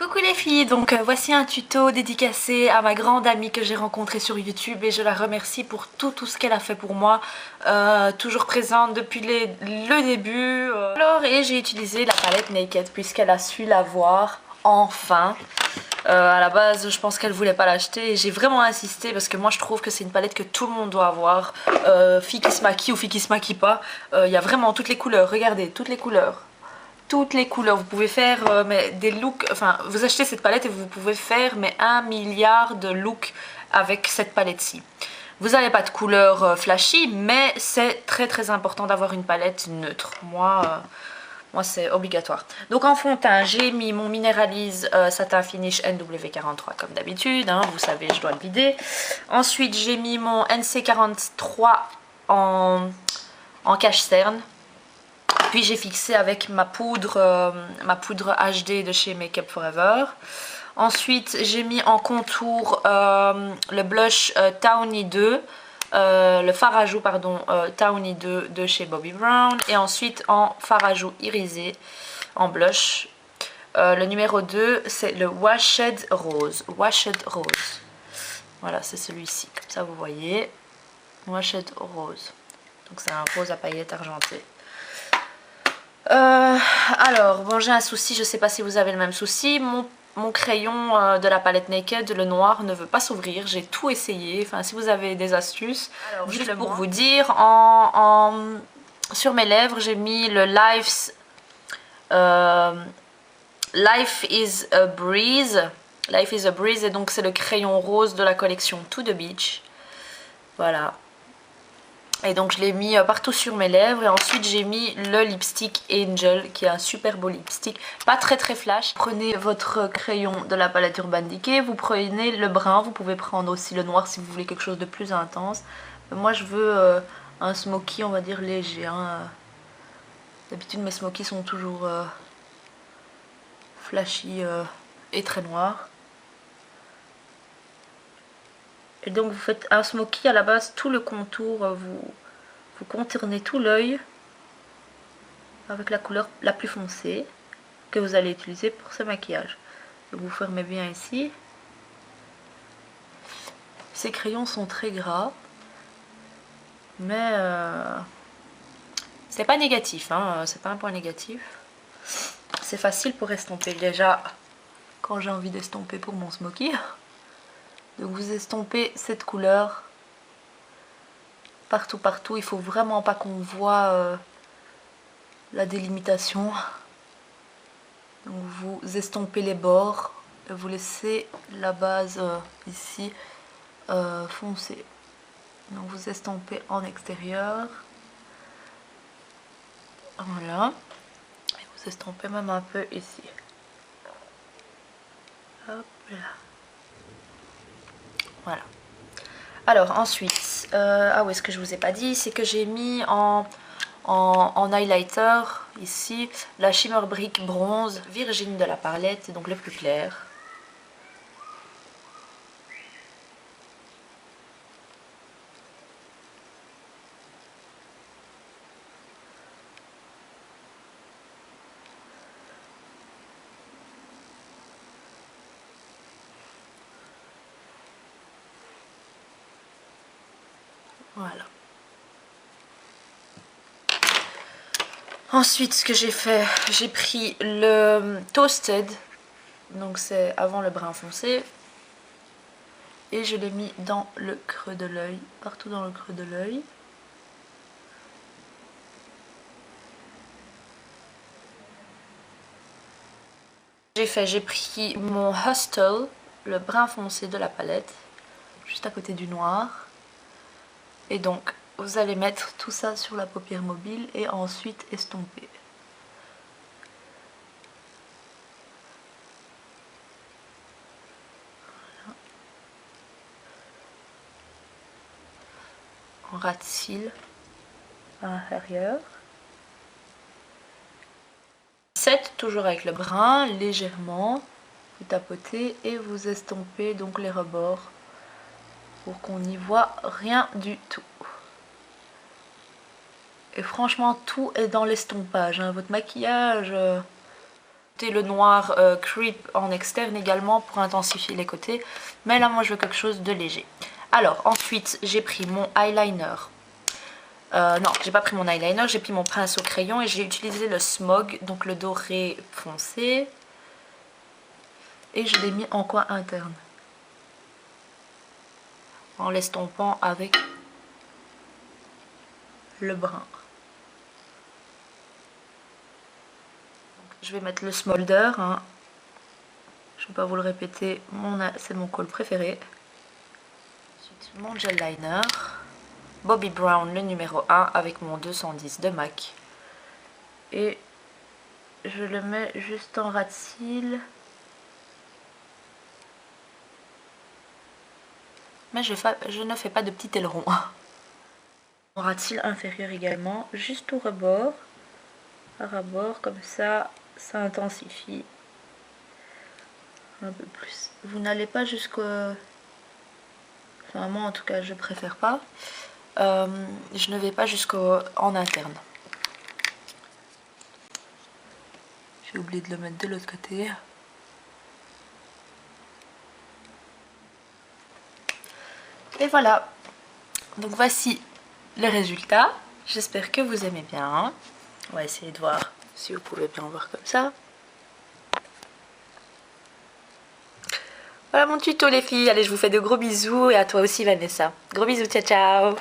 Coucou les filles, donc voici un tuto dédicacé à ma grande amie que j'ai rencontrée sur YouTube et je la remercie pour tout ce qu'elle a fait pour moi, toujours présente depuis le début. Et j'ai utilisé la palette Naked puisqu'elle a su l'avoir enfin. À la base je pense qu'elle voulait pas l'acheter et j'ai vraiment insisté parce que moi je trouve que c'est une palette que tout le monde doit avoir, fille qui se maquille ou fille qui se maquille pas. Il y a vraiment toutes les couleurs, regardez, toutes les couleurs. Toutes les couleurs, vous pouvez faire mais des looks, enfin vous achetez cette palette et vous pouvez faire mais 1 milliard de looks avec cette palette-ci. Vous n'avez pas de couleur flashy, mais c'est très important d'avoir une palette neutre. Moi c'est obligatoire. Donc en fond de teint, j'ai mis mon Mineralise Satin Finish NW43 comme d'habitude, hein, vous savez je dois le vider. Ensuite j'ai mis mon NC43 en cache cerne. Puis j'ai fixé avec ma poudre HD de chez Make Up Forever. Ensuite j'ai mis en contour le blush Tawny 2, le fard à joues pardon, Tawny 2 de chez Bobbi Brown. Et ensuite en fard à joues irisé en blush. Le numéro 2 c'est le Washed Rose. Washed Rose. Voilà, c'est celui-ci, comme ça vous voyez. Washed Rose. Donc c'est un rose à paillettes argentées. Alors, bon j'ai un souci, je sais pas si vous avez le même souci, mon crayon de la palette Naked, le noir, ne veut pas s'ouvrir, j'ai tout essayé, enfin si vous avez des astuces, alors, juste pour vous dire, sur mes lèvres j'ai mis le Life is a Breeze, et donc c'est le crayon rose de la collection To The Beach, voilà. Et donc je l'ai mis partout sur mes lèvres et ensuite j'ai mis le lipstick Angel qui est un super beau lipstick, pas très flash. Prenez votre crayon de la palette Urban Decay, vous prenez le brun, vous pouvez prendre aussi le noir si vous voulez quelque chose de plus intense. Moi je veux un smoky on va dire léger, hein. D'habitude mes smokies sont toujours flashy et très noirs. Et donc vous faites un smoky à la base, tout le contour, vous contournez tout l'œil avec la couleur la plus foncée que vous allez utiliser pour ce maquillage. Donc vous fermez bien ici. Ces crayons sont très gras, mais c'est pas négatif, hein, c'est pas un point négatif. C'est facile pour estomper déjà quand j'ai envie d'estomper pour mon smoky. Donc vous estompez cette couleur partout, il faut vraiment pas qu'on voit la délimitation. Donc vous estompez les bords et vous laissez la base ici foncée. Donc vous estompez en extérieur, voilà, et vous estompez même un peu ici. Hop là. Voilà. Alors ensuite, ah oui, ce que je vous ai pas dit, c'est que j'ai mis en highlighter ici la Shimmer Brick Bronze Virgin de la palette, donc le plus clair. Voilà. Ensuite, ce que j'ai fait, j'ai pris le Toasted, donc c'est avant le brun foncé, et je l'ai mis dans le creux de l'œil, partout dans le creux de l'œil. J'ai pris mon Hustle, le brun foncé de la palette, juste à côté du noir. Et donc, vous allez mettre tout ça sur la paupière mobile et ensuite estomper. Voilà. En ras de cils à l'intérieur. Toujours avec le brun, légèrement, vous tapotez et vous estompez donc les rebords pour qu'on n'y voit rien du tout. Et franchement tout est dans l'estompage, hein. Votre maquillage Le noir Creep en externe également pour intensifier les côtés. Mais là, moi, je veux quelque chose de léger. Alors, ensuite, j'ai pris mon eyeliner. Non, j'ai pas pris mon eyeliner, j'ai pris mon pinceau crayon et j'ai utilisé le Smog, donc le doré foncé. Et je l'ai mis en coin interne. En l'estompant avec le brun. Je vais mettre le Smolder, hein. Je ne vais pas vous le répéter, c'est mon col préféré. Ensuite, mon gel liner, Bobbi Brown le numéro 1 avec mon 210 de MAC. Et je le mets juste en ras de cils. Mais je ne fais pas de petit aileron. Mon ras de cils inférieur également, juste au rebord. À rebord, comme ça intensifie un peu plus. Vous n'allez pas jusqu'au... Enfin, moi en tout cas je préfère pas. Je ne vais pas en interne. J'ai oublié de le mettre de l'autre côté. Et voilà. Donc voici le résultat. J'espère que vous aimez bien. On va essayer de voir si vous pouvez bien voir comme ça. Voilà mon tuto les filles. Allez, je vous fais de gros bisous et à toi aussi Vanessa. Gros bisous, ciao ciao.